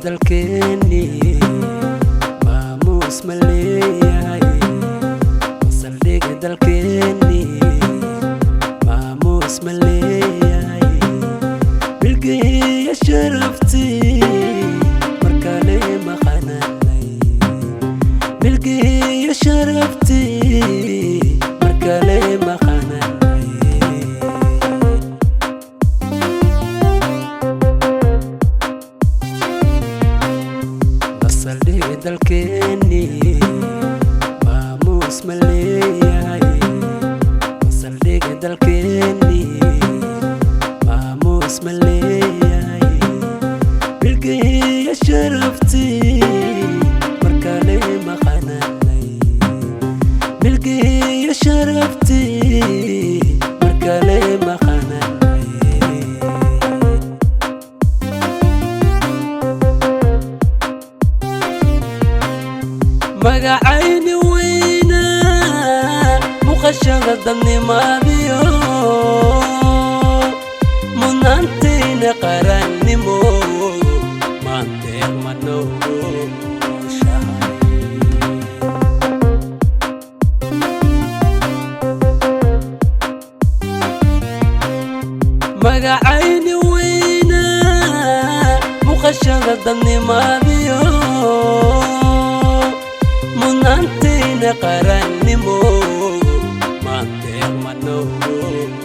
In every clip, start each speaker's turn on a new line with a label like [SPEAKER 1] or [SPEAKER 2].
[SPEAKER 1] dalkeeni maamuus ma leeyahay saldhigga dalkeeni maamuus ma leeyahay milkiya sharaftii markale maqananay milkiya sharaftii markale maqananay saldhigga dalkeeni maamuus ma leeyahay saldhigga dalkeeni maamuus ma leeyahay milkiya sharaftii markale maqananay milkiya sharaftii markale maqananay magacayni weyna muqashada dadnimaadiyo mudnaantayna qarannimo maanteed ma nooshahay magacayni weyna muqashada dadnimaadiyo mudnaantayna qarannimo maanteed ma nooshahay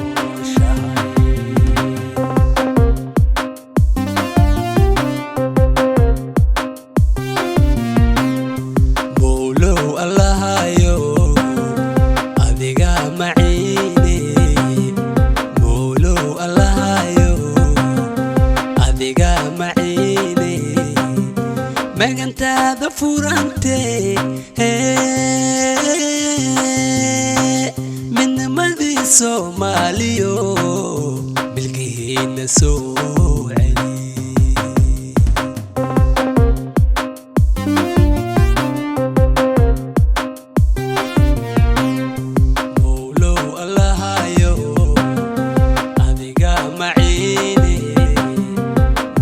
[SPEAKER 1] mowlow allahayo adiga maciine mowlow allahayo adiga maciine magantaada furantee midnimadii Soomaaliyo milkihiina soo celi mowlow allahayo adiga maciine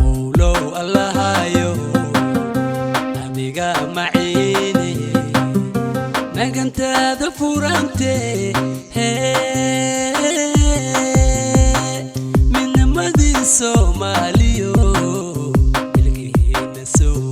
[SPEAKER 1] mowlow allahayo adiga maciine magantaada furantee midnimadii Soomaaliyo milkihiina soo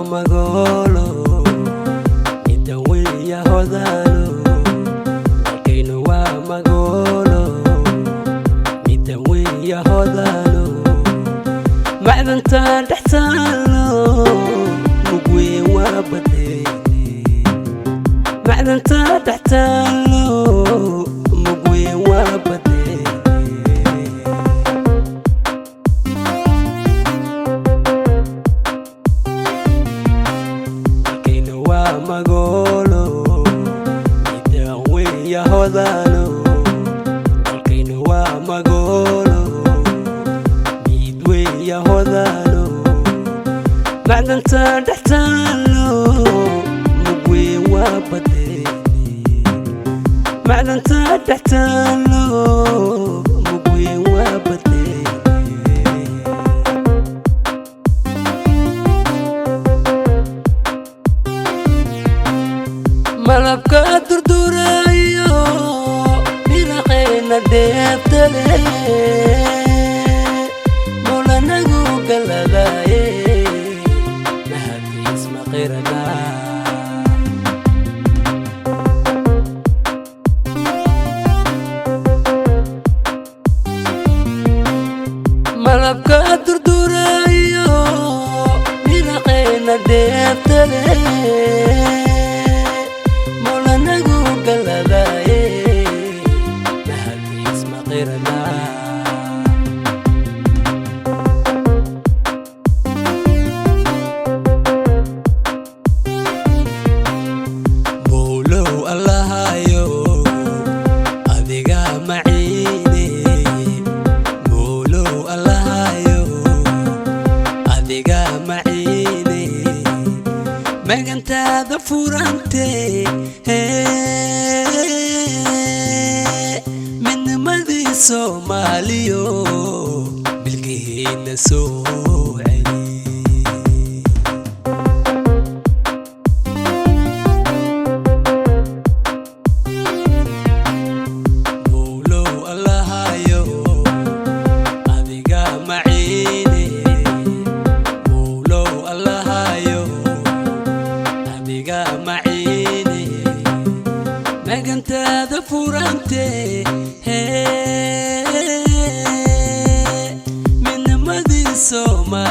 [SPEAKER 1] magolo midda weya hodano dalkaynu waa magolo midda weya hodano macdanta dhex taalo mug weyn waa badeene macdanta dhex taalo mug weyn waa badeene magolo midda weya hodano dalkaynu waa magolo mid weya hodano macdanta dhex taalo mug weyn waa badeene macdanta dhex taalo mug weyn waa badeene malabka durdurayo miraqayna deebtale mulanagu galadaye mahadkiis maqirana malabka durdurayo miraqayna deebtale mahadkiis maqirana معيني مولو الله يو أديقا معيني مغنت هذا فورانتي من مدي سوماليو بالقهين سوعي مغنت هذا فورانتي من مدي سوما